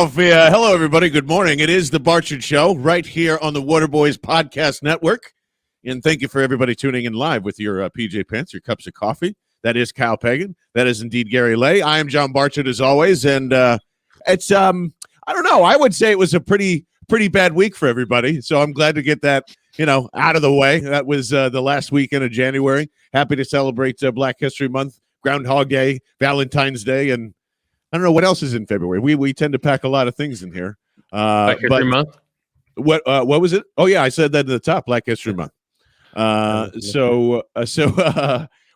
Philadelphia. Hello, everybody. Good morning. It is the Barchard Show right here on the Waterboys Podcast Network. And thank you for everybody tuning in live with your PJ Pants, your cups of coffee. That is Kyle Pagan. That is indeed Gary Lay. I am John Barchard as always. And it's, I don't know, I would say it was a pretty bad week for everybody. So I'm glad to get that, out of the way. That was the last weekend of January. Happy to celebrate Black History Month, Groundhog Day, Valentine's Day, and I don't know what else is in February. We tend to pack a lot of things in here. Black History Month. What was it? Oh yeah, I said that at the top. Black History Month.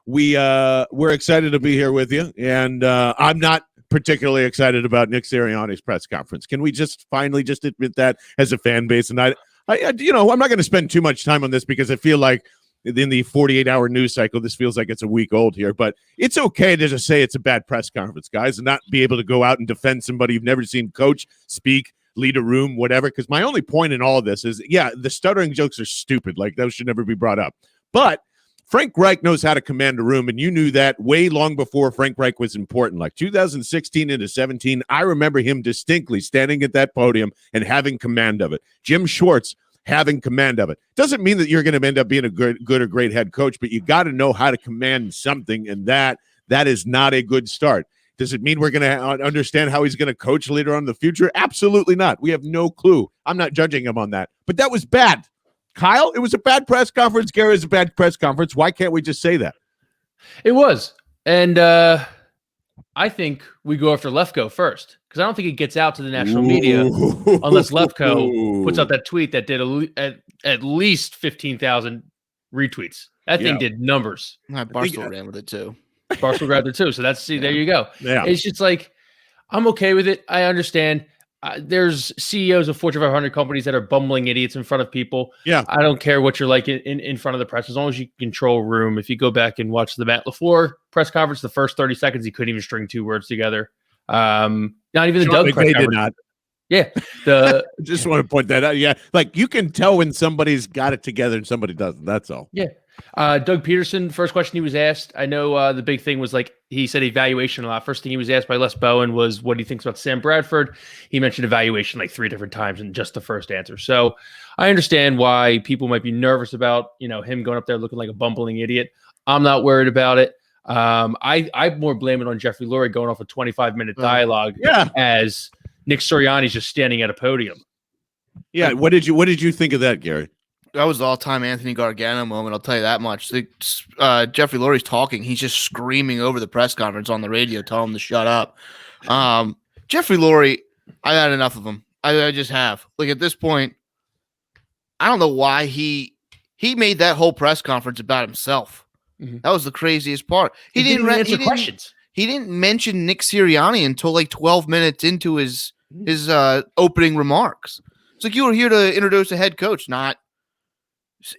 We're excited to be here with you, and I'm not particularly excited about Nick Sirianni's press conference. Can we just finally just admit that as a fan base? And I'm not going to spend too much time on this because I feel like in the 48-hour news cycle, this feels like it's a week old here, but it's okay to just say it's a bad press conference, guys, and not be able to go out and defend somebody you've never seen coach, speak, lead a room, whatever. Because my only point in all of this is, yeah, the stuttering jokes are stupid. Like, those should never be brought up. But Frank Reich knows how to command a room, and you knew that way long before Frank Reich was important. Like 2016 into 17, I remember him distinctly standing at that podium and having command of it. Jim Schwartz having command of it. Doesn't mean that you're going to end up being a good or great head coach, but you got to know how to command something, and that is not a good start. Does it mean we're going to understand how he's going to coach later on in the future? Absolutely not. We have no clue. I'm not judging him on that, but that was bad. Kyle, it was a bad press conference. Gary, is a bad press conference. Why can't we just say that? It was. And I think we go after Lefko first, because I don't think it gets out to the national media unless Lefko puts out that tweet that did at least 15,000 retweets. That thing did numbers. Barstool ran with it too. Barstool grabbed it too. So there you go. Yeah. It's just like, I'm okay with it. I understand. There's CEOs of Fortune 500 companies that are bumbling idiots in front of people. Yeah. I don't care what you're like in front of the press, as long as you control room. If you go back and watch the Matt LaFleur press conference, the first 30 seconds, he couldn't even string two words together. Not even the Doug press conference. Did not. Yeah. Just want to point that out. Yeah. Like, you can tell when somebody's got it together and somebody doesn't. That's all. Yeah. Doug Peterson, first question he was asked, I know the big thing was, like, he said evaluation a lot. First thing he was asked by Les Bowen was what he thinks about Sam Bradford. He mentioned evaluation like 3 different times in just the first answer. So I understand why people might be nervous about, him going up there looking like a bumbling idiot. I'm not worried about it. I more blame it on Jeffrey Lurie going off a 25-minute dialogue as Nick Sirianni's just standing at a podium. Yeah. What did you think of that, Gary? That was the all-time Anthony Gargano moment, I'll tell you that much. Jeffrey Lurie's talking. He's just screaming over the press conference on the radio, telling him to shut up. Jeffrey Lurie, I had enough of him. I just have. Like, at this point, I don't know why he made that whole press conference about himself. Mm-hmm. That was the craziest part. He didn't answer questions. He didn't mention Nick Sirianni until like 12 minutes into his opening remarks. It's like, you were here to introduce a head coach, not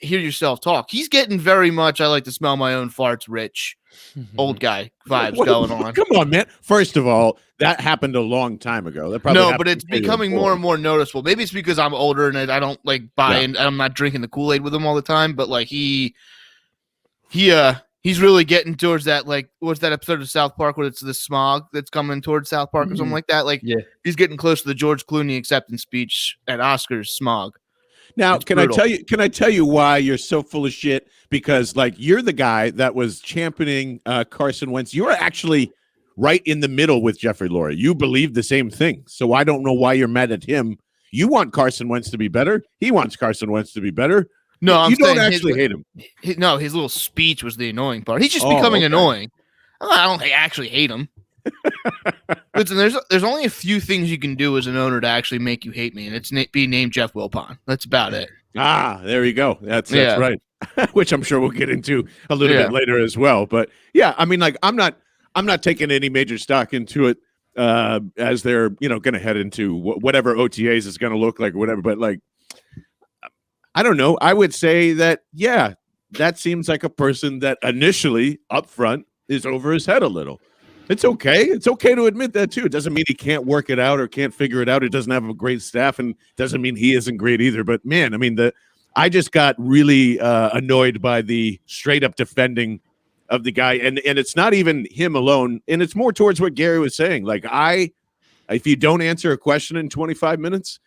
hear yourself talk. He's getting very much, I like to smell my own farts, rich old guy vibes going on. Come on, man. First of all, that happened a long time ago. But it's becoming more and more noticeable. Maybe it's because I'm older and I don't like buy in. I'm not drinking the Kool-Aid with him all the time, but like he's really getting towards that, like, what's that episode of South Park where it's the smog that's coming towards South Park or something like that? Like, he's getting close to the George Clooney acceptance speech at Oscars smog. Now, can I tell you why you're so full of shit? Because, like, you're the guy that was championing Carson Wentz. You're actually right in the middle with Jeffrey Lurie. You believe the same thing. So I don't know why you're mad at him. You want Carson Wentz to be better. He wants Carson Wentz to be better. No, you don't actually hate him. His little speech was the annoying part. He's just becoming annoying. I don't actually hate him. Listen, there's only a few things you can do as an owner to actually make you hate me, and it's be named Jeff Wilpon. That's about it. There you go. That's right. Which I'm sure we'll get into a little bit later as well. But yeah, I mean, like, I'm not taking any major stock into it as they're going to head into whatever OTAs is going to look like or whatever. But like, I don't know. I would say that that seems like a person that initially up front is over his head a little. It's okay. It's okay to admit that too. It doesn't mean he can't work it out or can't figure it out. It doesn't have a great staff, and doesn't mean he isn't great either. But man, I mean, I just got really annoyed by the straight up defending of the guy, and it's not even him alone, and it's more towards what Gary was saying. Like, I if you don't answer a question in 25 minutes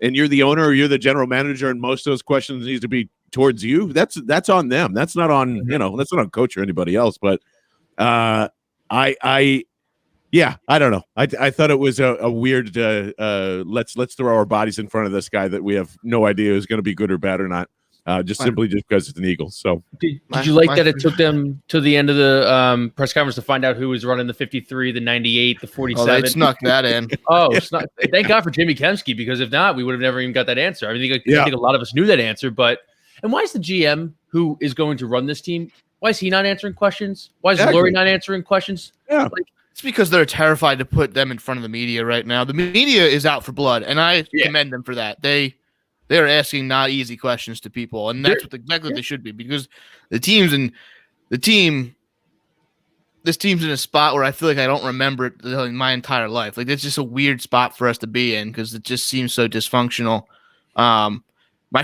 and you're the owner or you're the general manager and most of those questions need to be towards you, that's on them. That's not on, that's not on coach or anybody else. But I don't know. I thought it was a weird, let's throw our bodies in front of this guy that we have no idea is going to be good or bad or not. Simply because it's an Eagle. So did you like that it took them to the end of the press conference to find out who was running the 53, the 98, the 47? Oh, they snuck that in. Thank God for Jimmy Kemsky, because if not, we would have never even got that answer. I think a lot of us knew that answer, and why is the GM who is going to run this team, why is he not answering questions? Why is Lurie not answering questions? Yeah. It's because they're terrified to put them in front of the media right now. The media is out for blood, and I commend them for that. They're asking not easy questions to people, and that's exactly what they should be, because this team's in a spot where I feel like I don't remember it in my entire life. Like, it's just a weird spot for us to be in because it just seems so dysfunctional. My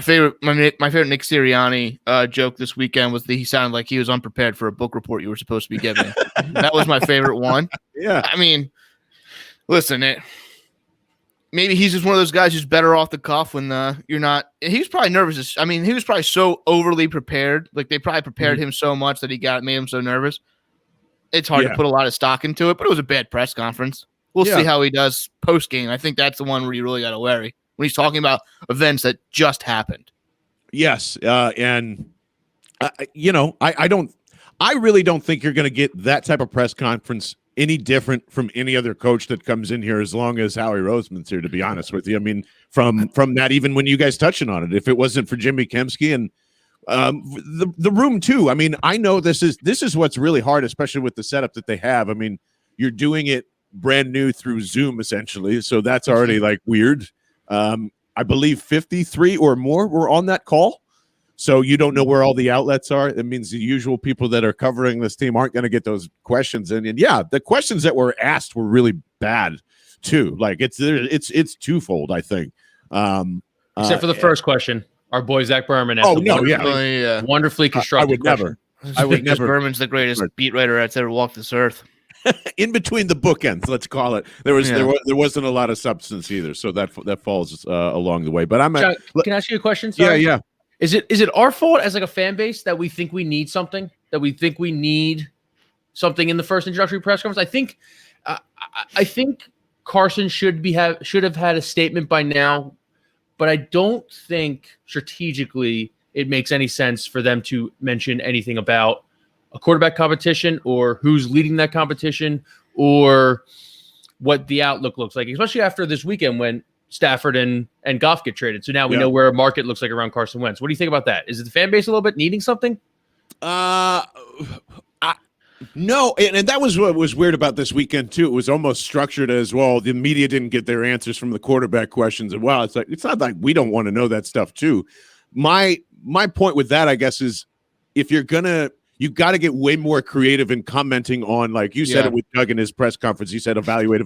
favorite Nick Siranni joke this weekend was that he sounded like he was unprepared for a book report you were supposed to be giving. That was my favorite one. Yeah. I mean, listen, maybe he's just one of those guys who's better off the cuff when you're not. He was probably nervous. I mean, he was probably so overly prepared. Like, they probably prepared him so much that made him so nervous. It's hard to put a lot of stock into it, but it was a bad press conference. We'll see how he does post game. I think that's the one where you really got to worry when he's talking about events that just happened. Yes, and I really don't think you're going to get that type of press conference any different from any other coach that comes in here, as long as Howie Roseman's here, to be honest with you. I mean, from that, even when you guys touching on it, if it wasn't for Jimmy Kemsky and the room too. I mean, I know this is what's really hard, especially with the setup that they have. I mean, you're doing it brand new through Zoom essentially, so that's already like weird. I believe 53 or more were on that call. So you don't know where all the outlets are. That means the usual people that are covering this team aren't going to get those questions in. And the questions that were asked were really bad too. Like it's twofold, I think. Except for the first question, our boy Zach Berman. Wonderfully constructed. I would never. Berman's the greatest beat writer that's ever walked this earth. In between the bookends, let's call it. There wasn't a lot of substance either, so that falls along the way. But can I ask you a question? Sorry? Yeah. Is it our fault as like a fan base that we think we need something? That we think we need something in the first introductory press conference? I think Carson should have had a statement by now, but I don't think strategically it makes any sense for them to mention anything about a quarterback competition or who's leading that competition or what the outlook looks like, especially after this weekend when Stafford and Goff get traded. So now we know where a market looks like around Carson Wentz. What do you think about that? Is it the fan base a little bit needing something? No, and that was what was weird about this weekend too. It was almost structured as well. The media didn't get their answers from the quarterback questions, and it's not like we don't want to know that stuff too. My point with that, I guess, is if you're gonna, you got to get way more creative in commenting on, like you said it with Doug in his press conference. He said, evaluate.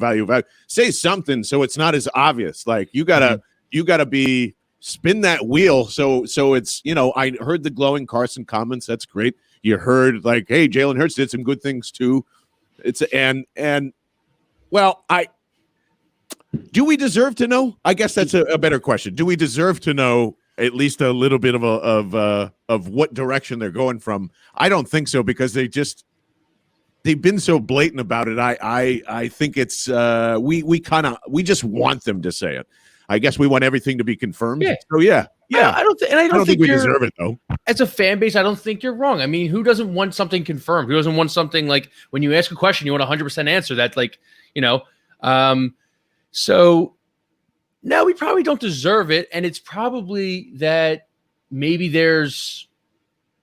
Say something so it's not as obvious. Like you gotta be spin that wheel. So it's, I heard the glowing Carson comments. That's great. You heard like, hey, Jalen Hurts did some good things too. Do we deserve to know? I guess that's a better question. Do we deserve to know at least a little bit of what direction they're going from? I don't think so, because they've been so blatant about it. I think it's we just want them to say it. I guess we want everything to be confirmed. Yeah. So yeah. I don't think we deserve it though. As a fan base, I don't think you're wrong. I mean, who doesn't want something confirmed? Who doesn't want something like when you ask a question, you want 100% answer that, like, so no, we probably don't deserve it. And it's probably that maybe there's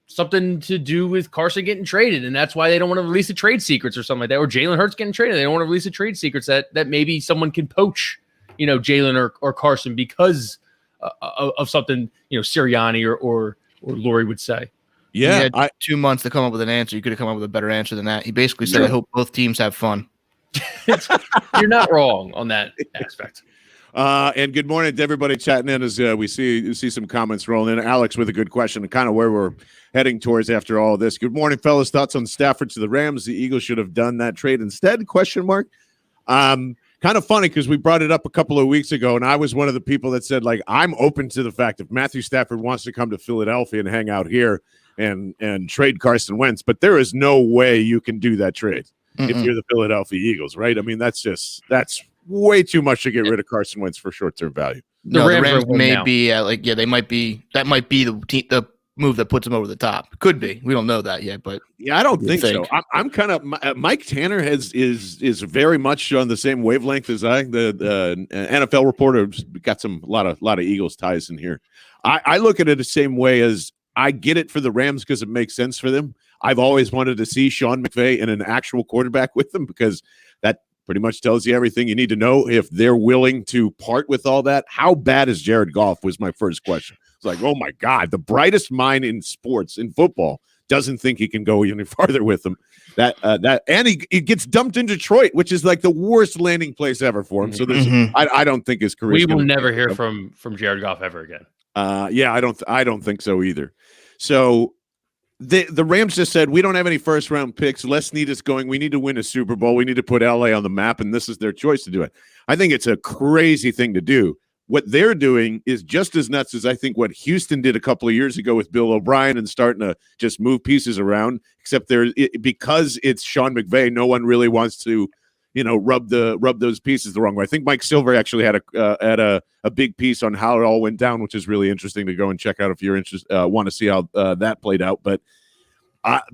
something to do with Carson getting traded, and that's why they don't want to release the trade secrets or something like that. Or Jalen Hurts getting traded. They don't want to release the trade secrets that maybe someone can poach, Jalen or Carson because of something, Sirianni or Lurie would say. Yeah. He had 2 months to come up with an answer. You could have come up with a better answer than that. He basically said, I hope both teams have fun. You're not wrong on that aspect. And good morning to everybody chatting in as we see some comments rolling in. Alex with a good question and kind of where we're heading towards after all this. Good morning, fellas. Thoughts on Stafford to the Rams? The Eagles should have done that trade instead? ? kind of funny because we brought it up a couple of weeks ago, and I was one of the people that said, like, I'm open to the fact if Matthew Stafford wants to come to Philadelphia and hang out here and trade Carson Wentz, but there is no way you can do that trade if you're the Philadelphia Eagles, right? I mean, that's way too much to get rid of Carson Wentz for short-term value. The Rams may be they might be the move that puts them over the top. Could be. We don't know that yet, but yeah, I don't think so. I'm kind of Mike Tanner is very much on the same wavelength as I. The NFL reporter got a lot of Eagles ties in here. I look at it the same way as I get it for the Rams because it makes sense for them. I've always wanted to see Sean McVay and an actual quarterback with them because that pretty much tells you everything you need to know if they're willing to part with all that. How bad is Jared Goff was my first question. It's like, oh my God, the brightest mind in sports, in football, doesn't think he can go any farther with them. And he gets dumped in Detroit, which is like the worst landing place ever for him. So I don't think his career. We will never hear from Jared Goff ever again. Yeah, I don't think so either. So the Rams just said, we don't have any first round picks. Les Snead is going, we need to win a Super Bowl. We need to put LA on the map. And this is their choice to do it. I think it's a crazy thing to do. What they're doing is just as nuts as I think what Houston did a couple of years ago with Bill O'Brien and starting to just move pieces around, except because it's Sean McVay, no one really wants to, rub those pieces the wrong way. I think Mike Silver actually had a big piece on how it all went down, which is really interesting to go and check out if you're interested, want to see how that played out. But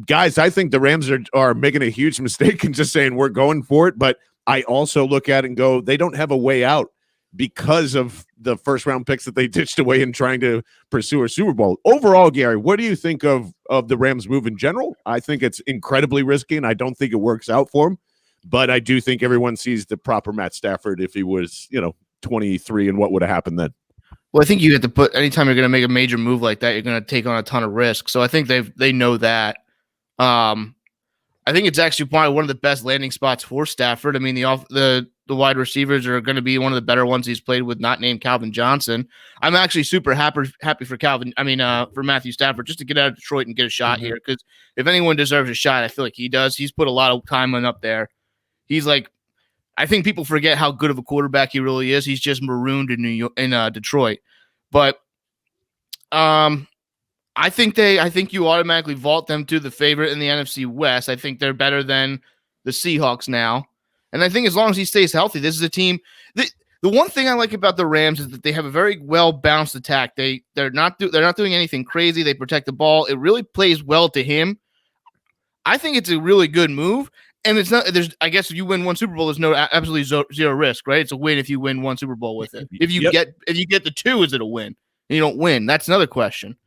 guys, I think the Rams are making a huge mistake in just saying we're going for it. But I also look at it and go, they don't have a way out because of the first round picks that they ditched away in trying to pursue a Super Bowl. Overall, Gary, what do you think of the Rams move in general? I think it's incredibly risky, and I don't think it works out for them. But I do think everyone sees the proper Matt Stafford if he was, 23 and what would have happened then. Well, I think you have to put anytime you're going to make a major move like that, you're going to take on a ton of risk. So I think they know that. I think it's actually probably one of the best landing spots for Stafford. I mean, the wide receivers are going to be one of the better ones he's played with, not named Calvin Johnson. I'm actually super happy for for Matthew Stafford just to get out of Detroit and get a shot here, because if anyone deserves a shot, I feel like he does. He's put a lot of time up there. He's like, I think people forget how good of a quarterback he really is. He's just marooned in Detroit, but I think you automatically vault them to the favorite in the NFC West. I think they're better than the Seahawks now. And I think as long as he stays healthy, this is a team. The one thing I like about the Rams is that they have a very well balanced attack. They're not doing anything crazy. They protect the ball. It really plays well to him. I think it's a really good move. And it's not. I guess if you win one Super Bowl, there's absolutely zero risk, right? It's a win if you win one Super Bowl with it. If you get the two, is it a win? And you don't win, that's another question.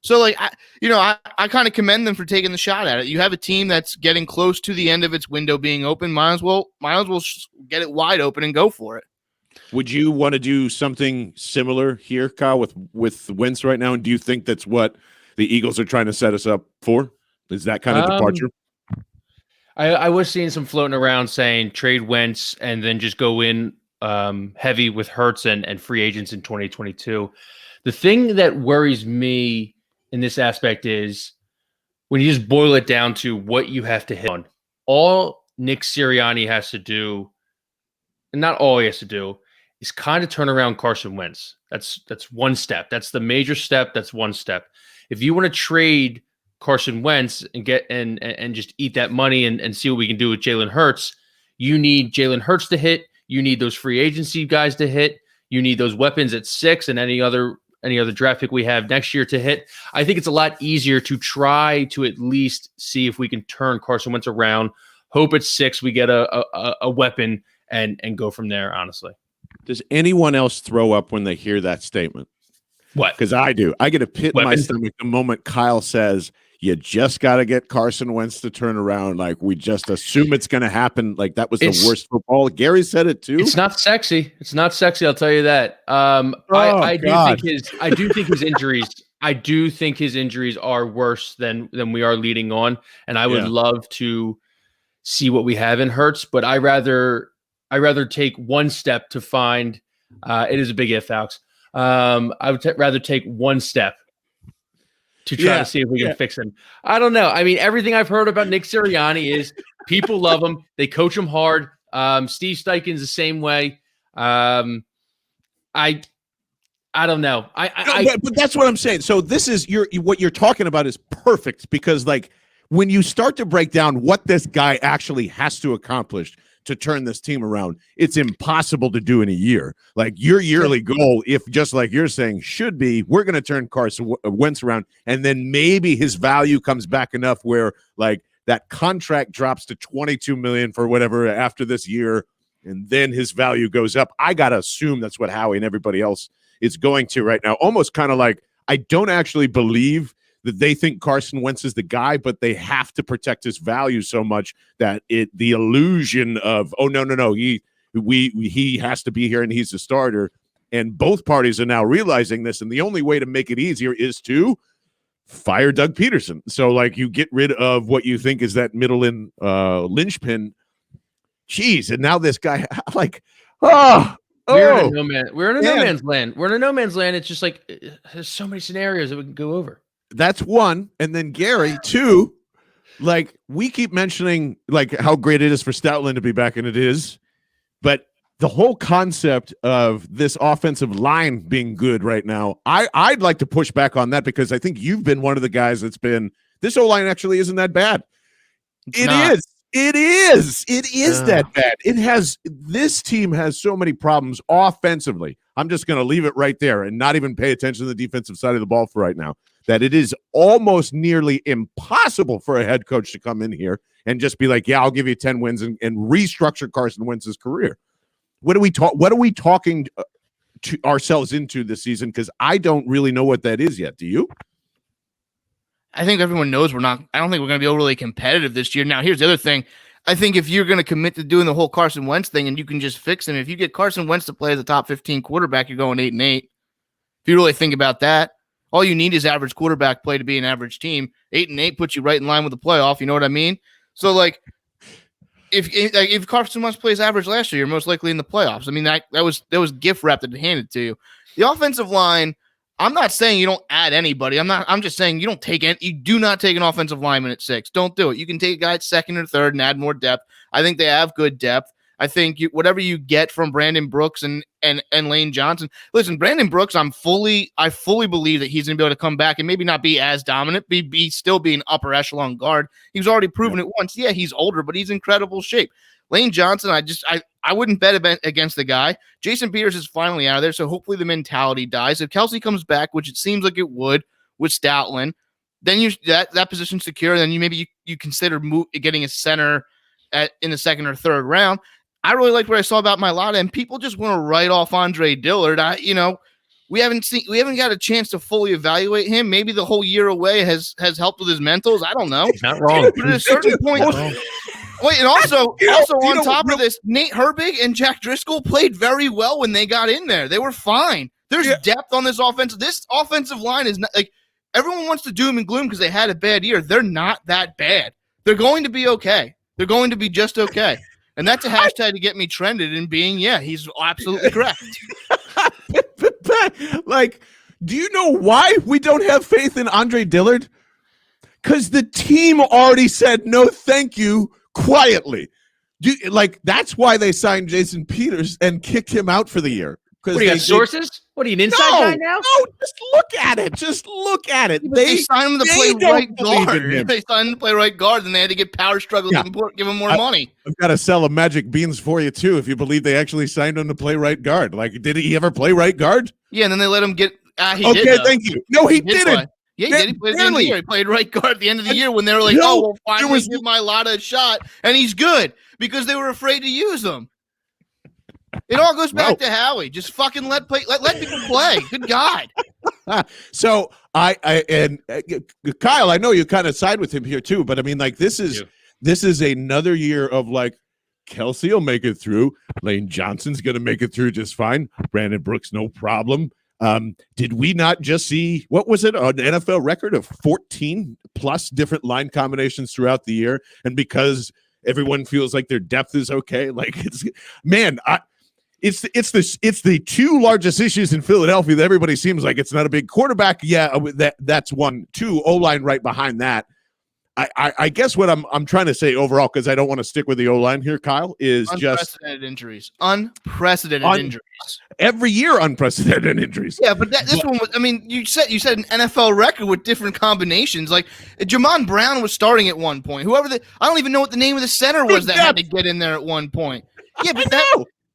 So, I kind of commend them for taking the shot at it. You have a team that's getting close to the end of its window being open. Might as well get it wide open and go for it. Would you want to do something similar here, Kyle, with Wentz right now? And do you think that's what the Eagles are trying to set us up for? Is that kind of departure? I was seeing some floating around saying trade Wentz and then just go in heavy with Hurts and free agents in 2022. The thing that worries me in this aspect is when you just boil it down to what you have to hit on. All Nick Siranni has to do, and not all he has to do, is kind of turn around Carson Wentz. That's one step. That's the major step. That's one step. If you want to trade Carson Wentz and get and just eat that money and see what we can do with Jalen Hurts, you need Jalen Hurts to hit. You need those free agency guys to hit. You need those weapons at 6 and any other draft pick we have next year to hit. I think it's a lot easier to try to at least see if we can turn Carson Wentz around. Hope at 6 we get a weapon and go from there, honestly. Does anyone else throw up when they hear that statement? What? Because I do. I get a pit in my stomach the moment Kyle says, you just got to get Carson Wentz to turn around. Like, we just assume it's going to happen. Like, that was the worst football. Gary said it too. It's not sexy. It's not sexy. I'll tell you that. I do think his injuries. I do think his injuries are worse than we are leading on. And I would love to see what we have in Hurts, but I rather take one step to find. It is a big if, Alex. I would rather take one step to try to see if we can fix him. I don't know. I mean, everything I've heard about Nick Sirianni is people love him. They coach him hard. Steve Steichen's the same way. I don't know. But that's what I'm saying. So this is what you're talking about is perfect, because like when you start to break down what this guy actually has to accomplish to turn this team around, it's impossible to do in a year. Like your yearly goal, if just like you're saying, should be, we're going to turn Carson Wentz around, and then maybe his value comes back enough where like that contract drops to $22 million for whatever after this year, and then his value goes up. I got to assume that's what Howie and everybody else is going to right now. Almost kind of like, I don't actually believe that they think Carson Wentz is the guy, but they have to protect his value so much that the illusion of, oh, no, he has to be here and he's the starter. And both parties are now realizing this, and the only way to make it easier is to fire Doug Peterson. So like you get rid of what you think is that middle in linchpin. Jeez, and now this guy like, we're in a no man's land. We're in a no man's land. It's just like there's so many scenarios that we can go over. That's one. And then Gary, two, like we keep mentioning like how great it is for Stoutland to be back, and it is. But the whole concept of this offensive line being good right now, I'd like to push back on that, because I think you've been one of the guys that's been, this O-line actually isn't that bad. It is that bad. This team has so many problems offensively. I'm just going to leave it right there and not even pay attention to the defensive side of the ball for right now, that it is almost nearly impossible for a head coach to come in here and just be like, yeah, I'll give you 10 wins and restructure Carson Wentz's career. What are we talking to ourselves into this season? Because I don't really know what that is yet. Do you? I think everyone knows I don't think we're going to be overly competitive this year. Now, here's the other thing. I think if you're going to commit to doing the whole Carson Wentz thing and you can just fix him, if you get Carson Wentz to play as a top 15 quarterback, you're going 8-8. If you really think about that, all you need is average quarterback play to be an average team. 8-8 puts you right in line with the playoff. You know what I mean? So, like, if Carson Wentz plays average last year, you're most likely in the playoffs. I mean, that was gift wrapped and handed to you. The offensive line, I'm not saying you don't add anybody. I'm just saying you do not take an offensive lineman at 6. Don't do it. You can take a guy at 2nd or 3rd and add more depth. I think they have good depth. I think whatever you get from Brandon Brooks and Lane Johnson. Listen, Brandon Brooks, I fully believe that he's going to be able to come back and maybe not be as dominant, still be an upper echelon guard. He's already proven it once. Yeah, he's older, but he's in incredible shape. Lane Johnson, I wouldn't bet against the guy. Jason Peters is finally out of there, so hopefully the mentality dies. If Kelsey comes back, which it seems like it would with Stoutland, then that position's secure. Then you consider getting a center in the 2nd or 3rd round. I really like what I saw about Mailata, and people just want to write off Andre Dillard. We haven't got a chance to fully evaluate him. Maybe the whole year away has helped with his mentals. I don't know. Not wrong. But at a certain point. Wait, and also on top of this, Nate Herbig and Jack Driscoll played very well when they got in there. They were fine. There's depth on this offense. This offensive line is not like everyone wants to doom and gloom because they had a bad year. They're not that bad. They're going to be okay. They're going to be just okay. And that's a hashtag to get me trended in being, he's absolutely correct. Like, do you know why we don't have faith in Andre Dillard? Because the team already said no thank you quietly. That's why they signed Jason Peters and kicked him out for the year. What do you got, sources? What are you, an inside guy now? No, just look at it. They signed him to play right guard. They signed him to play right guard, and they had to get power struggles and give him more money. I've got to sell a magic beans for you, too, if you believe they actually signed him to play right guard. Like, did he ever play right guard? Yeah, and then they let him get okay, thank you. No, he didn't. Yeah, he did. He played at the end of the year. He played right guard at the end of the year when they were like, finally give Mailata a shot, and he's good because they were afraid to use him. It all goes back to Howie. Just fucking let people play. Good God. So and Kyle, I know you kind of side with him here too, but I mean, like this is another year of like Kelsey will make it through. Lane Johnson's going to make it through just fine. Brandon Brooks, no problem. Did we not just see, what was it, an NFL record of 14 plus different line combinations throughout the year? And because everyone feels like their depth is okay, like it's the two largest issues in Philadelphia that everybody seems like it's not a big quarterback. Yeah, that's one. Two, O-line right behind that. I guess what I'm trying to say overall, because I don't want to stick with the O-line here, Kyle, is unprecedented injuries. Unprecedented injuries. Every year, unprecedented injuries. Yeah, but this one was. I mean, you said an NFL record with different combinations. Like Jamon Brown was starting at one point. I don't even know what the name of the center was that had to get in there at one point. Yeah,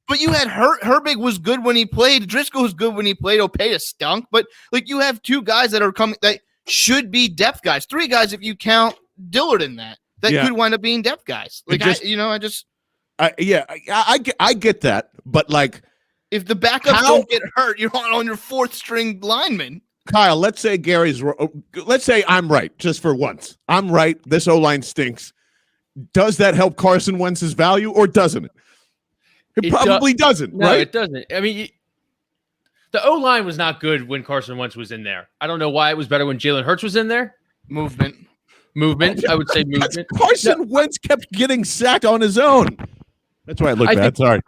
but you had Herbig was good when he played. Driscoll was good when he played. Opeta stunk. But like you have two guys that are coming that should be depth guys. Three guys if you count Dillard in that could wind up being depth guys. Like I get that, but like if the backups don't get hurt, you're on your fourth string lineman. Kyle, let's say let's say I'm right just for once. I'm right. This O-line stinks. Does that help Carson Wentz's value or doesn't it? It probably doesn't. No, right? It doesn't. I mean, the O-line was not good when Carson Wentz was in there. I don't know why it was better when Jalen Hurts was in there. Movement. I would say movement. Carson Wentz kept getting sacked on his own. That's why I look bad. Sorry.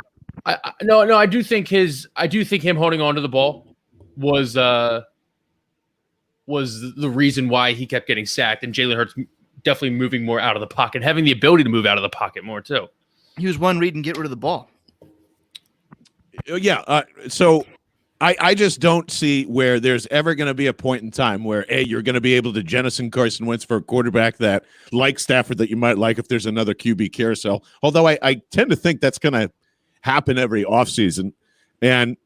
I do think him holding on to the ball was the reason why he kept getting sacked, and Jalen Hurts definitely moving more out of the pocket, having the ability to move out of the pocket more too. He was one read and get rid of the ball. Yeah. So I just don't see where there's ever going to be a point in time where, A, you're going to be able to jettison Carson Wentz for a quarterback that, like Stafford, that you might like if there's another QB carousel. Although I tend to think that's going to happen every offseason. And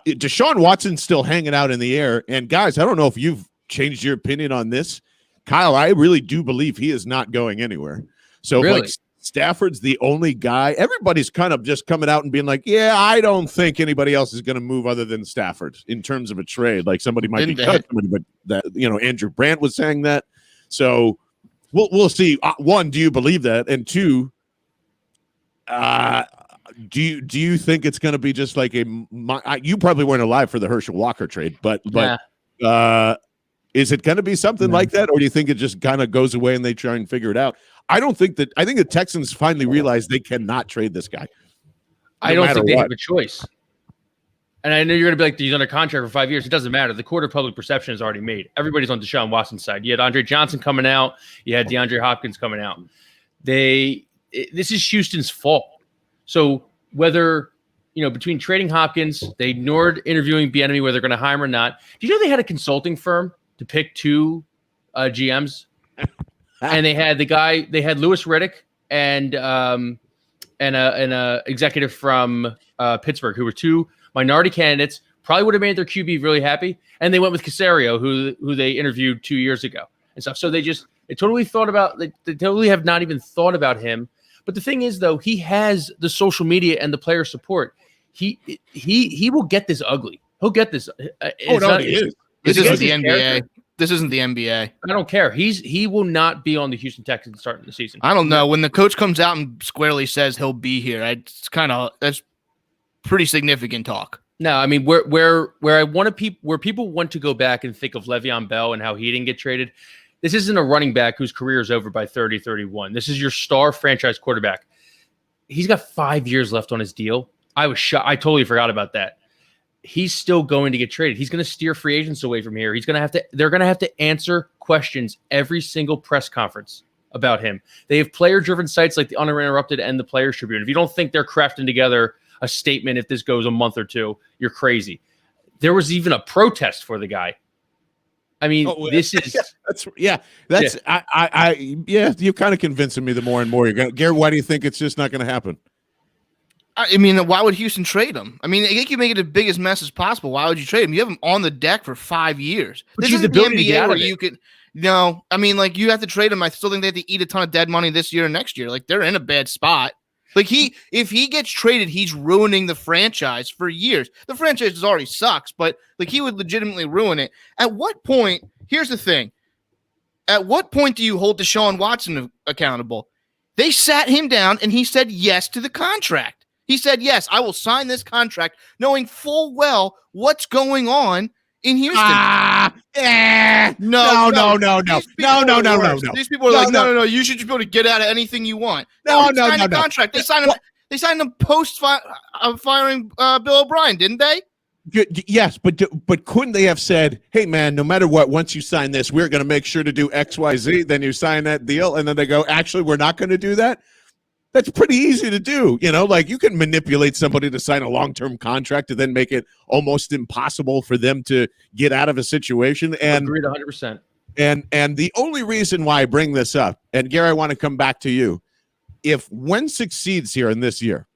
Deshaun Watson's still hanging out in the air. And, guys, I don't know if you've changed your opinion on this. Kyle, I really do believe he is not going anywhere. So, really? Stafford's the only guy. Everybody's kind of just coming out and being like, yeah, I don't think anybody else is going to move other than Stafford in terms of a trade. Like somebody might be cut, but Andrew Brandt was saying that. So we'll see. One, do you believe that? And two, do you think it's going to be just like you probably weren't alive for the Herschel Walker trade, but is it going to be something like that? Or do you think it just kind of goes away and they try and figure it out? I think the Texans finally realize they cannot trade this guy. I don't think they have a choice. And I know you're going to be like, he's under contract for 5 years. It doesn't matter. The court of public perception is already made. Everybody's on Deshaun Watson's side. You had Andre Johnson coming out. You had DeAndre Hopkins coming out. This is Houston's fault. So whether, between trading Hopkins, they ignored interviewing Bieniemy whether they're going to hire him or not. Do you know they had a consulting firm to pick two GMs? And they had Louis Riddick and a executive from Pittsburgh who were two minority candidates. Probably would have made their QB really happy. And they went with Caserio, who they interviewed 2 years ago and stuff. So they totally have not even thought about him. But the thing is, though, he has the social media and the player support. He will get this ugly. He'll get this. He is. This isn't the NBA. This isn't the NBA. I don't care. He will not be on the Houston Texans starting the season. I don't know. When the coach comes out and squarely says he'll be here, that's pretty significant talk. No, I mean where people want to go back and think of Le'Veon Bell and how he didn't get traded. This isn't a running back whose career is over by 30, 31. This is your star franchise quarterback. He's got 5 years left on his deal. I was shocked. I totally forgot about that. He's still going to get traded. He's going to steer free agents away from here. They're going to have to answer questions every single press conference about him. They have player-driven sites like the Uninterrupted and the Players Tribune. If you don't think they're crafting together a statement if this goes a month or two, you're crazy. There was even a protest for the guy. I mean, this is you're kind of convincing me the more and more. Gary, why do you think it's just not going to happen? I mean, why would Houston trade him? I mean, I think you make it the biggest mess as possible. Why would you trade him? You have him on the deck for 5 years. But this isn't the NBA where you could. No, I mean, like you have to trade him. I still think they have to eat a ton of dead money this year and next year. Like they're in a bad spot. Like if he gets traded, he's ruining the franchise for years. The franchise already sucks, but like he would legitimately ruin it. At what point? Here's the thing. At what point do you hold Deshaun Watson accountable? They sat him down and he said yes to the contract. He said, yes, I will sign this contract knowing full well what's going on in Houston. No. These people are like, no. You should just be able to get out of anything you want. No. Contract. They signed him post firing Bill O'Brien, didn't they? Yes, but couldn't they have said, "Hey, man, no matter what, once you sign this, we're going to make sure to do X, Y, Z." Then you sign that deal, and then they go, "Actually, we're not going to do that." That's pretty easy to do. Like you can manipulate somebody to sign a long-term contract to then make it almost impossible for them to get out of a situation. And agreed 100%. And the only reason why I bring this up, and Gary, I want to come back to you. If Wentz succeeds here in this year,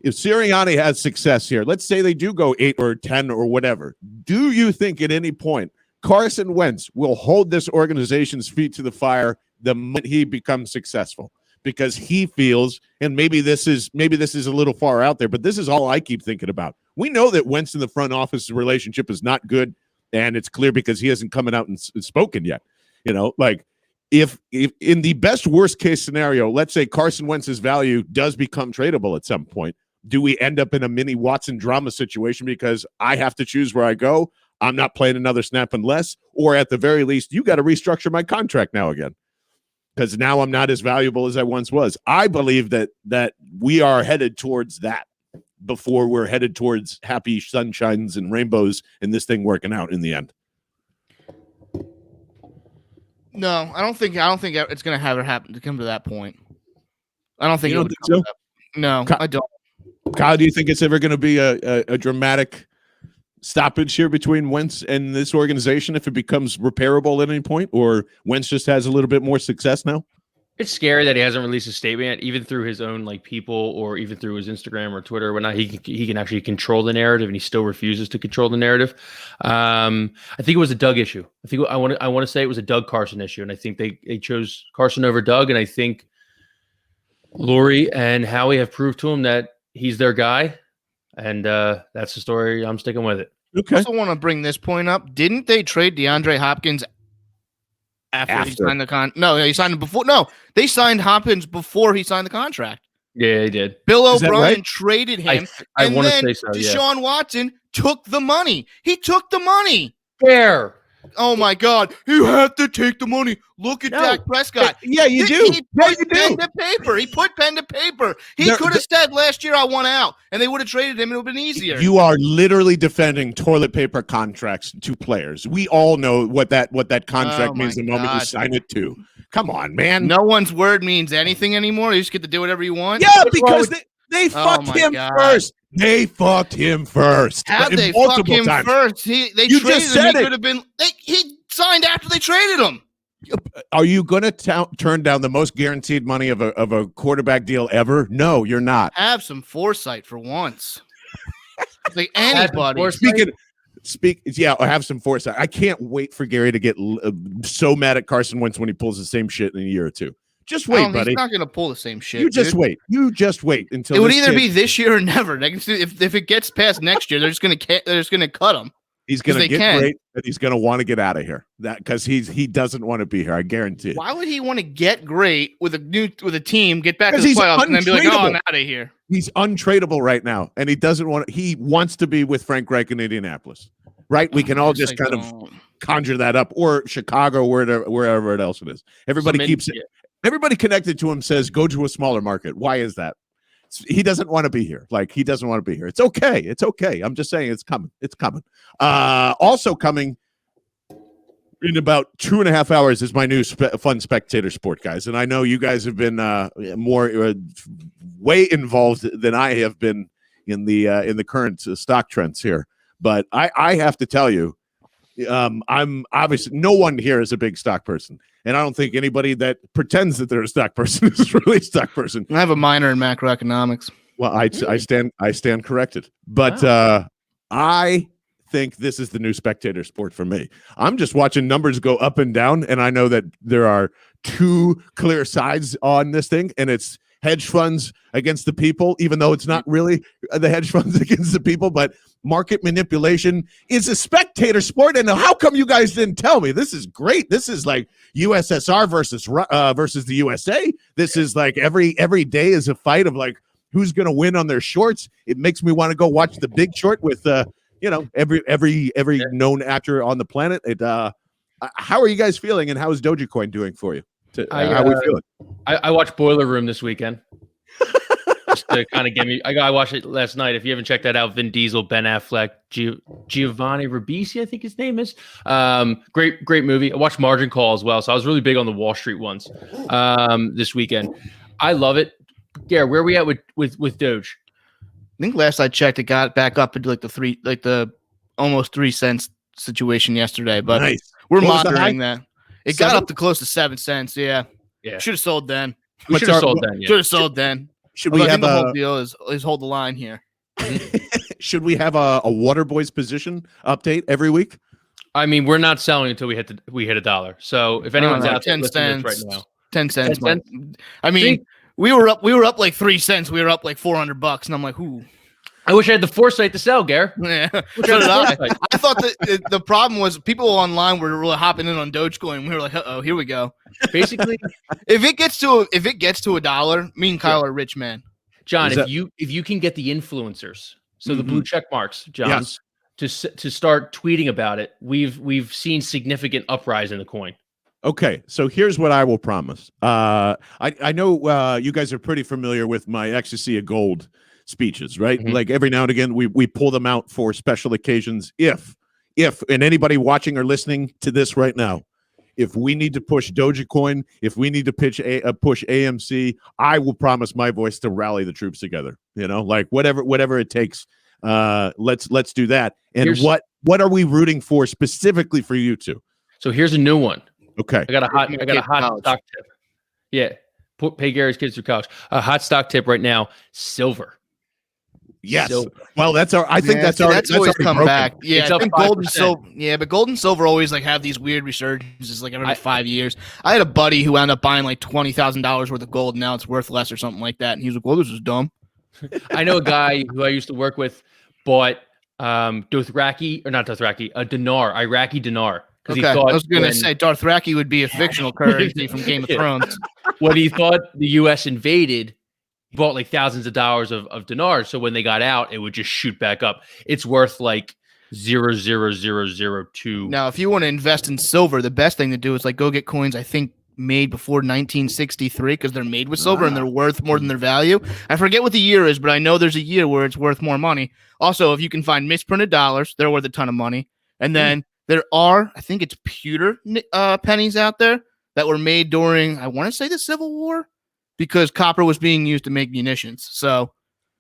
if Sirianni has success here, let's say they do go 8 or 10 or whatever, do you think at any point Carson Wentz will hold this organization's feet to the fire the moment he becomes successful? Because he feels, and maybe this is a little far out there, but this is all I keep thinking about. We know that Wentz in the front office relationship is not good, and it's clear because he hasn't come out and spoken yet. Like if in the best worst case scenario, let's say Carson Wentz's value does become tradable at some point, do we end up in a mini Watson drama situation because I have to choose where I go? I'm not playing another snap unless, or at the very least, you got to restructure my contract now again, because now I'm not as valuable as I once was. I believe that we are headed towards that before we're headed towards happy sunshines and rainbows and this thing working out in the end. No, I don't think it's going to happen to come to that point. I don't think you it don't think so? No, I don't. Kyle, do you think it's ever going to be a dramatic stoppage here between Wentz and this organization if it becomes repairable at any point, or Wentz just has a little bit more success now? It's scary that he hasn't released a statement yet, even through his own people, or even through his Instagram or Twitter or whatnot. He can actually control the narrative, and he still refuses to control the narrative. I think it was a Doug issue. I want to say it was a Doug Carson issue, and I think they chose Carson over Doug, and I think Lurie and Howie have proved to him that he's their guy, and that's the story. I'm sticking with it. Okay. I also want to bring this point up. Didn't they trade DeAndre Hopkins after he signed the contract? No, he signed him before. No, they signed Hopkins before he signed the contract. Yeah, he did. Bill O'Brien traded him, I and want to then say so, Deshaun Watson took the money. He took the money. Fair. Oh my God! You have to take the money. Look at Dak Prescott. Yeah, you do. He put pen to paper. He put pen to paper. He could have said last year I want out, and they would have traded him. It would have been easier. You are literally defending toilet paper contracts to players. We all know what that contract means the moment you sign it to. Come on, man. No one's word means anything anymore. You just get to do whatever you want. Yeah, because they fucked him first. They fucked him first. How'd they fuck him first? They you traded just said him. He it. could have been. He signed after they traded him. Are you going to turn down the most guaranteed money of a quarterback deal ever? No, you're not. Have some foresight for once. Like anybody. Have some foresight. I can't wait for Gary to get so mad at Carson Wentz when he pulls the same shit in a year or two. Just wait, buddy. He's not going to pull the same shit. You just wait. You just wait until it would either be this year or never. If it gets past next year, they're just going to cut him. He's going to get great, and he's going to want to get out of here. That because he doesn't want to be here. I guarantee it. Why would he want to get great with a team, get back to the playoffs, and then be like, "Oh, I'm out of here"? He's untradeable right now, and he doesn't want. He wants to be with Frank Reich in Indianapolis, right? We can all just kind of conjure that up, or Chicago, wherever else it is. Everybody keeps it. Everybody connected to him says, "Go to a smaller market." Why is that? He doesn't want to be here. He doesn't want to be here. It's okay. It's okay. I'm just saying it's coming. It's coming. Also coming in about 2.5 hours is my new fun spectator sport, guys. And I know you guys have been way involved than I have been in the current stock trends here. But I have to tell you, I'm obviously no one here is a big stock person. And I don't think anybody that pretends that they're a stock person is really a stock person. I have a minor in macroeconomics. Well, I stand corrected. But I think this is the new spectator sport for me. I'm just watching numbers go up and down, and I know that there are two clear sides on this thing, and it's hedge funds against the people, even though it's not really the hedge funds against the people, but market manipulation is a spectator sport. And how come you guys didn't tell me? This is great. This is like USSR versus the USA. This is like every day is a fight of like who's going to win on their shorts. It makes me want to go watch The Big Short with every known actor on the planet. How are you guys feeling, and how is Dogecoin doing for you? How are we feeling? I watched Boiler Room this weekend. to kind of get me. I watched it last night. If you haven't checked that out, Vin Diesel, Ben Affleck, Giovanni Ribisi, I think his name is. Great movie. I watched Margin Call as well, so I was really big on the Wall Street ones this weekend. I love it. Gary, where are we at with Doge? I think last I checked, it got back up into the almost 3 cents situation yesterday, but nice. We're monitoring that. It got up to close to 7 cents. Yeah. Should have sold then. We should have sold then. Yeah. Should have sold then. Should we have the whole deal is hold the line here. Should we have a Waterboys position update every week? I mean, we're not selling until we hit $1. So if anyone's out there listening to this right now, 10 cents. I mean, we were up like 3 cents. We were up like $400, and I'm like, ooh. I wish I had the foresight to sell, Gare. Yeah, so did I. I thought that the problem was people online were really hopping in on Dogecoin. We were like, uh-oh, here we go. Basically, if it gets to $1, me and Kyle are rich, man. John, if you can get the influencers, so the blue check marks, John, to start tweeting about it, we've seen significant uprise in the coin. Okay, so here's what I will promise. I know you guys are pretty familiar with my Ecstasy of Gold speeches, right? Mm-hmm. Like every now and again, we pull them out for special occasions. If and anybody watching or listening to this right now, if we need to push Dogecoin, if we need to push AMC, I will promise my voice to rally the troops together. You know, like whatever it takes. Let's do that. And what are we rooting for specifically for you two? So here's a new one. Okay, I got a hot stock tip. Yeah, pay Gary's kids through college. A hot stock tip right now: silver. Yes. Silver. Well, that's our. I think that's always come broken. back. Yeah, it's I think 5%. gold and silver. Yeah, but gold and silver always like have these weird resurgences, like every 5 years. I had a buddy who wound up buying like $20,000 worth of gold, and now it's worth less or something like that. And he was like, "Well, this is dumb." I know a guy who I used to work with bought Iraqi dinar, Iraqi dinar. Okay, I was going to say Dothraki would be a fictional currency from Game of Thrones. When he thought the U.S. invaded, he bought like thousands of dollars of dinars. So when they got out, it would just shoot back up. It's worth like 0.00002. Now, if you want to invest in silver, the best thing to do is like go get coins, I think, made before 1963 because they're made with silver and they're worth more than their value. I forget what the year is, but I know there's a year where it's worth more money. Also, if you can find misprinted dollars, they're worth a ton of money. And then there are, I think it's pewter pennies out there that were made during, I want to say, the Civil War, because copper was being used to make munitions. So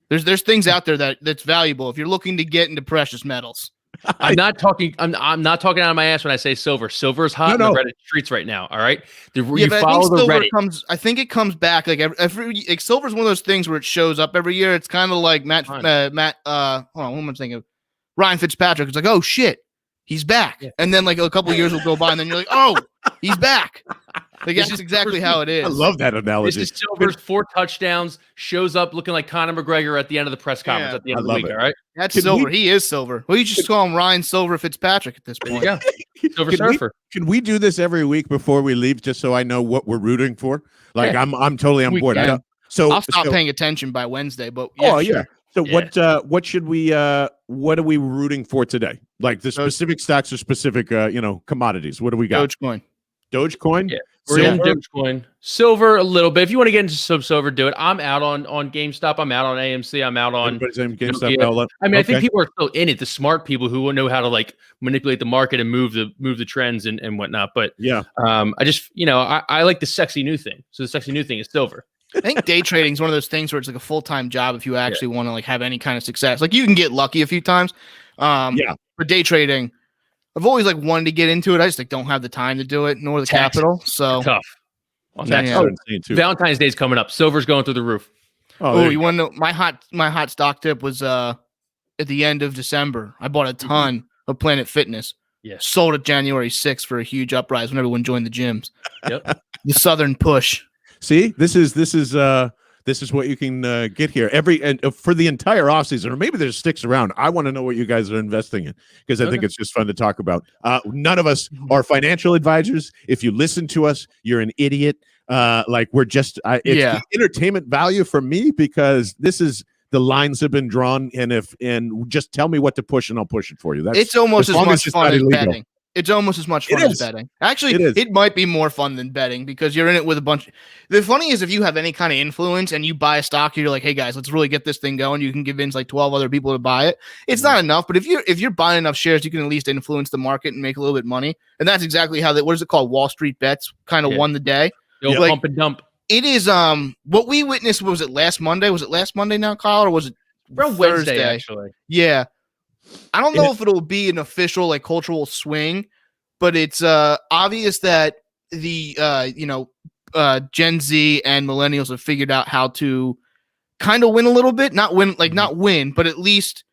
there's things out there that's valuable if you're looking to get into precious metals. I'm not talking out of my ass when I say silver. Silver is hot in the Reddit streets right now. All right, I think it comes back like every like silver is one of those things where it shows up every year. It's kind of like Matt. Hold on, what am I thinking of? Ryan Fitzpatrick. It's like, oh shit, he's back. Yeah. And then like a couple of years will go by, and then you're like, oh, he's back. Like that's exactly how it is. I love that analogy. This is Silver's 4 touchdowns, shows up looking like Conor McGregor at the end of the press conference at the end of the week. All right, that's Silver. He is Silver. Well, you just call him Ryan Silver Fitzpatrick at this point. Yeah, Silver Surfer. Can we do this every week before we leave, just so I know what we're rooting for? Like I'm totally on board. I'll stop paying attention by Wednesday. But sure. So what should we what are we rooting for today? Like the specific stocks or specific commodities. What do we got? Dogecoin? Yeah. We're in Dogecoin. Silver a little bit. If you want to get into some silver, do it. I'm out on GameStop. I'm out on AMC. I'm out on GameStop. I think people are still in it. The smart people who know how to like manipulate the market and move the trends and whatnot. But I just I like the sexy new thing. So the sexy new thing is silver. I think day trading is one of those things where it's like a full-time job if you actually want to like have any kind of success. Like you can get lucky a few times. For day trading, I've always like wanted to get into it. I just like don't have the time to do it, nor the capital. So tough. Valentine's Day is coming up. Silver's going through the roof. Oh, you want to know? My hot stock tip was at the end of December. I bought a ton of Planet Fitness. Yes. Sold it January 6th for a huge uprise when everyone joined the gyms. Yep. The Southern push. See, this is what you can get here for the entire offseason, or maybe there's sticks around. I want to know what you guys are investing in because I think it's just fun to talk about. None of us are financial advisors. If you listen to us, you're an idiot. We're just it's entertainment value for me because this is the lines have been drawn, and just tell me what to push and I'll push it for you. It's almost as much fun as betting. It's almost as much fun as betting. Actually, it might be more fun than betting because you're in it with a bunch. The funny is if you have any kind of influence and you buy a stock, you're like, hey guys, let's really get this thing going. You can convince like 12 other people to buy it. It's not enough, but if you're buying enough shares, you can at least influence the market and make a little bit of money. And that's exactly how what is it called? Wall Street Bets kind of won the day. Like, pump and dump. It is what we witnessed. Was it last Monday? Was it last Monday now, Kyle, or was it Wednesday? Actually, yeah. I don't know if it'll be an official like cultural swing, but it's obvious that the Gen Z and millennials have figured out how to kind of win a little bit, not win, but at least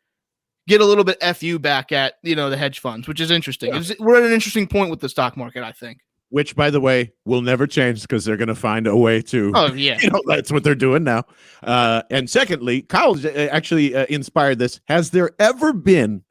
get a little bit FU back at the hedge funds, which is interesting. Yeah. We're at an interesting point with the stock market, I think. Which, by the way, will never change because they're going to find a way to. Oh yeah, that's what they're doing now. And secondly, Kyle actually inspired this. Has there ever been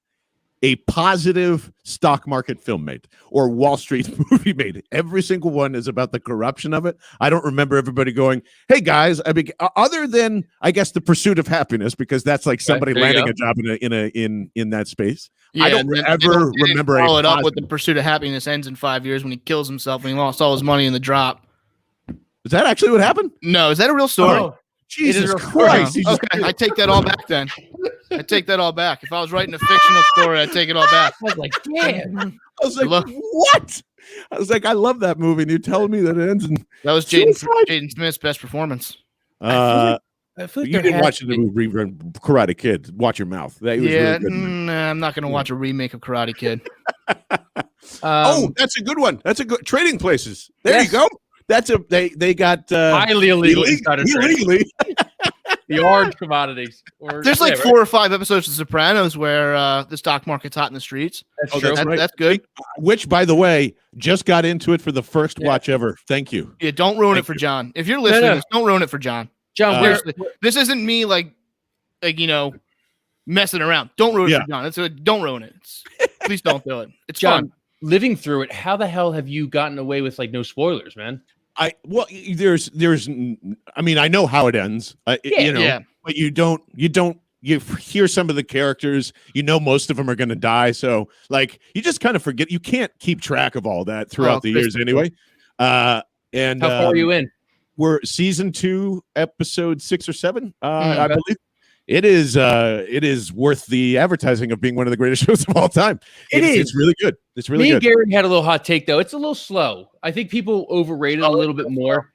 a positive stock market film made or Wall Street movie made? Every single one is about the corruption of it. I don't remember everybody going, "Hey guys," I mean, other than I guess The Pursuit of Happiness, because that's like somebody landing a job in that space. Yeah, I don't ever remember follow it up with The Pursuit of Happiness ends in 5 years when he kills himself and he lost all his money in the drop. Is that actually what happened? No, is that a real story? Oh, Jesus Christ! Okay, I take that all back then. I take that all back. If I was writing a fictional story, I'd take it all back. I was like, damn. I was like, what? I was like, I love that movie. And you're telling me that it ends in that was Jaden Smith's best performance. I feel like you didn't watch the movie Karate Kid. Watch your mouth. That was really good, I'm not going to watch a remake of Karate Kid. That's a good one. That's a good Trading Places. There you go. That's they got highly illegal illegally. The orange commodities. There's like 4 or 5 episodes of Sopranos where the stock market's hot in the streets. That's true. That's good. Which, by the way, just got into it for the first watch ever. Thank you. Yeah, don't ruin it for John. If you're listening, don't ruin it for John. John, this isn't me like messing around. Don't ruin it for John. Don't ruin it. Please don't do it. It's John, fun. Living through it, how the hell have you gotten away with like no spoilers, man? There's I mean, I know how it ends, but you hear some of the characters, most of them are going to die. So like, you just kind of forget, you can't keep track of all that throughout the years anyway. And how far are you in? We're season 2, episode 6 or 7. I believe it is worth the advertising of being one of the greatest shows of all time. It's really good. It's really good. Me and Gary had a little hot take though. It's a little slow. I think people overrate it a little bit more.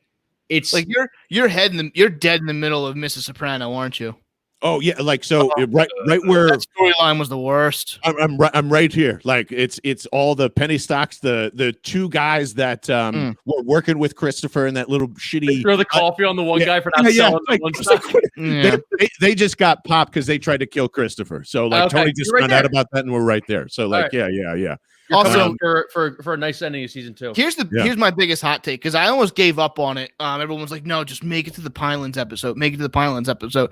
It's like you're dead in the middle of Mrs. Soprano, aren't you? Oh yeah, like so right where that storyline was the worst. I'm right here. Like it's all the penny stocks, the 2 guys that were working with Christopher and that little shitty. They throw the coffee on the one guy for not selling the one stock. They just got popped because they tried to kill Christopher. So like Tony just found out about that, and we're right there. So like yeah. You're also for a nice ending of season 2. Here's my biggest hot take because I almost gave up on it. Everyone's like, no, just make it to the Pinelands episode. Make it to the Pinelands episode.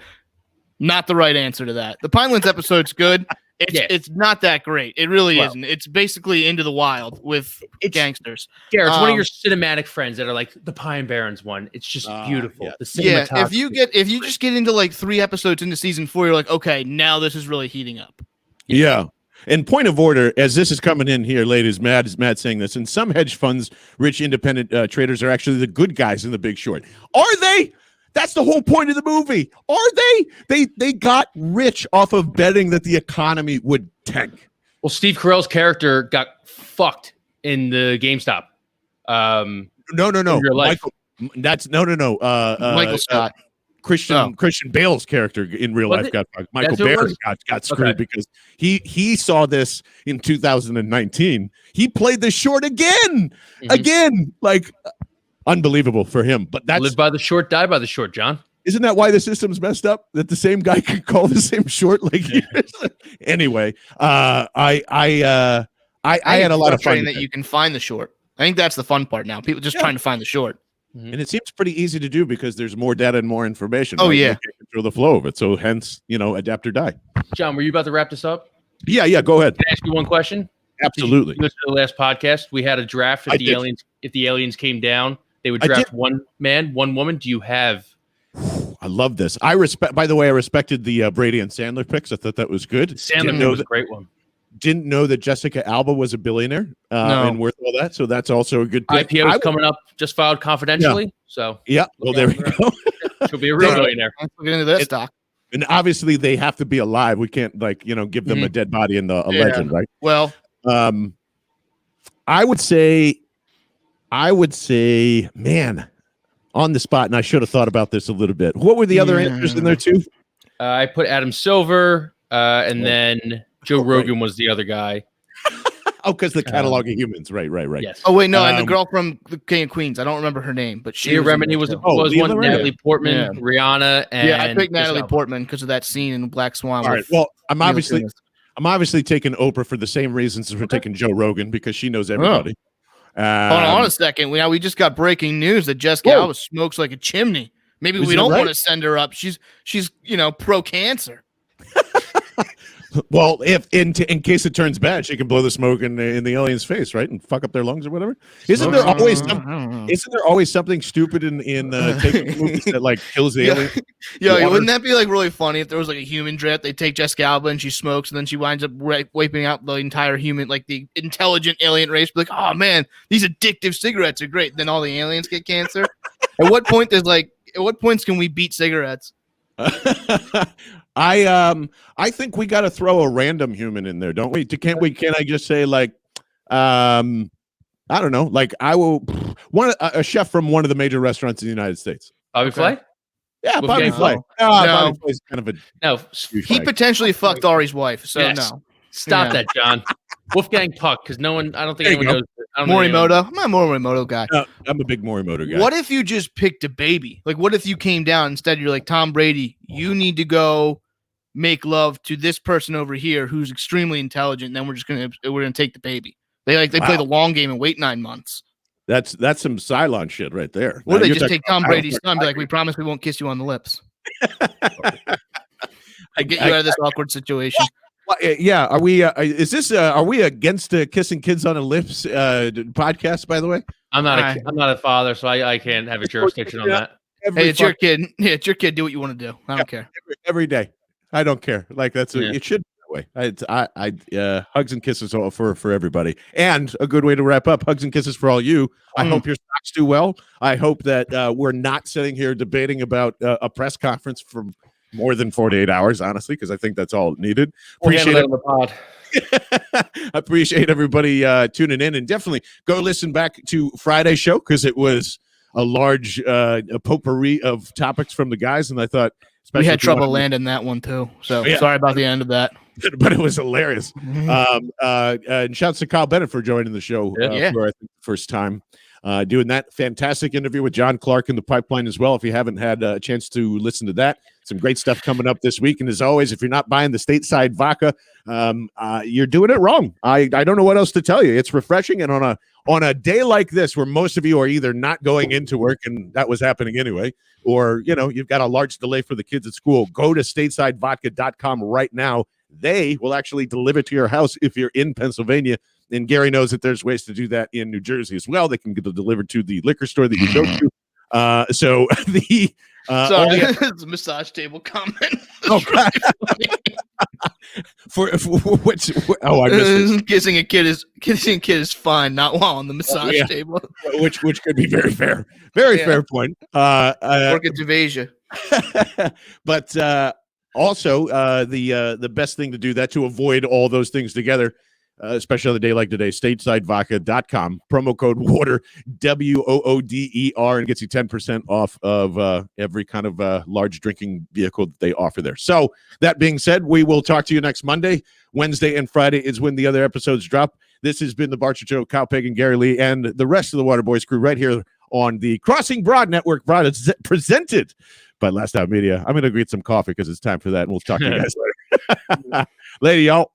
Not the right answer to that. The Pinelands episode's good. It's not that great. It really isn't. It's basically Into the Wild with gangsters. Garrett, it's one of your cinematic friends that are like the Pine Barrens one. It's just beautiful. The cinematography. If you just get into like 3 episodes into season 4, you're like, okay, now this is really heating up. Yeah. And point of order, as this is coming in here, ladies, Matt saying this, and some hedge funds, rich independent traders are actually the good guys in The Big Short. Are they? That's the whole point of the movie. Are they? They got rich off of betting that the economy would tank. Well, Steve Carell's character got fucked in the GameStop. No. Michael, Michael Scott. Christian Bale's character in real life got fucked. Michael Barrett got screwed because he saw this in 2019. He played the short again, like. Unbelievable for him, but that's live by the short, die by the short, John. Isn't that why the system's messed up? That the same guy could call the same short like anyway. I had a lot of fun that you can find the short. I think that's the fun part now. People just trying to find the short, and it seems pretty easy to do because there's more data and more information. Oh yeah, you can't control the flow of it. So hence, adapt or die. John, were you about to wrap this up? Yeah. Go ahead. Can I ask you one question? Absolutely. Listen to the last podcast. We had a draft. If the aliens came down, they would draft one man, one woman. Do you have? I love this. By the way, I respected the Brady and Sandler picks. I thought that was good. Sandler was a great one. didn't know that Jessica Alba was a billionaire and worth all that. So that's also a good thing. IPO is coming up, just filed confidentially. So well, there we go. She'll be a real billionaire. Let's look into this stock. And obviously they have to be alive. We can't give them a dead body and a legend, right? Well, I would say, man, on the spot, and I should have thought about this a little bit. What were the other answers in there too? I put Adam Silver, and then Joe Rogan was the other guy. Because the catalog of humans, right. Yes. Oh wait, no, and the girl from the King of Queens. I don't remember her name, but she Remini was one. Natalie Portman, Rihanna, and I picked Natalie Portman because of that scene in Black Swan. All right. Well, I'm obviously taking Oprah for the same reasons as we're taking Joe Rogan because she knows everybody. Hold on a second. We just got breaking news that Jessica Alba smokes like a chimney. Maybe we don't want to send her up. She's pro cancer. Well, if in case it turns bad, she can blow the smoke in the alien's face, right, and fuck up their lungs or whatever. Isn't there always something stupid in taking movies that kills the alien? Yeah, wouldn't that be really funny if there was a human drip? They take Jessica Alba and she smokes, and then she winds up wiping out the entire human, the intelligent alien race. Be like, oh man, these addictive cigarettes are great. Then all the aliens get cancer. At what point can we beat cigarettes? I think we got to throw a random human in there, don't we? Can't I just say I don't know, I will a chef from one of the major restaurants in the United States. Bobby Flay? Yeah, Bobby Flay. Bobby Flay's kind of a he potentially fucked Ari's wife, so no. Stop that, John. Wolfgang Puck, because I don't think anyone knows. Morimoto. I'm a Morimoto guy. I'm a big Morimoto guy. What if you just picked a baby? What if you came down instead? You're like, Tom Brady, you need to go make love to this person over here who's extremely intelligent. And then we're gonna take the baby. They play the long game and wait 9 months. That's some Cylon shit right there. Or they just take Tom Brady's son and be like, we promise we won't kiss you on the lips. I get you out of this awkward situation. Yeah, are we? Are we against kissing kids on the lips podcast? By the way, I'm not a father, so I can't have a jurisdiction on that. Hey, it's your kid. Yeah, it's your kid. Do what you want to do. I don't care. Every day, I don't care. It should be that way. Hugs and kisses for everybody, and a good way to wrap up. Hugs and kisses for all you. I hope your stocks do well. I hope that we're not sitting here debating about a press conference for more than 48 hours, honestly, because I think that's all needed. Appreciate it. Appreciate everybody tuning in, and definitely go listen back to Friday's show because it was a large potpourri of topics from the guys, and I thought we had trouble landing that one too. So sorry about the end of that, but it was hilarious. And shouts to Kyle Bennett for joining the show for I think the first time. Doing that fantastic interview with John Clark in the pipeline as well. If you haven't had a chance to listen to that, some great stuff coming up this week. And as always, if you're not buying the stateside vodka, you're doing it wrong. I don't know what else to tell you. It's refreshing. And on a day like this, where most of you are either not going into work, and that was happening anyway, or, you've got a large delay for the kids at school, go to statesidevodka.com right now. They will actually deliver to your house if you're in Pennsylvania. And Gary knows that there's ways to do that in New Jersey as well. They can get it delivered to the liquor store that you go to. So the sorry, it's a massage table comment. Oh, God. for which? Oh, I missed it. Kissing a kid is fine, not while on the massage table. Which could be very fair, fair point. Work at Javasia. But also the best thing to do that to avoid all those things together. Especially on a day like today, statesidevodka.com, promo code WOODER, WOODER, and gets you 10% off of every kind of large drinking vehicle that they offer there. So that being said, we will talk to you next Monday. Wednesday and Friday is when the other episodes drop. This has been the Barchard Show, Kyle Pagan, Gary Lee, and the rest of the Waterboys crew right here on the Crossing Broad Network, presented by Last Out Media. I'm going to go get some coffee because it's time for that, and we'll talk to you guys later. Later, y'all.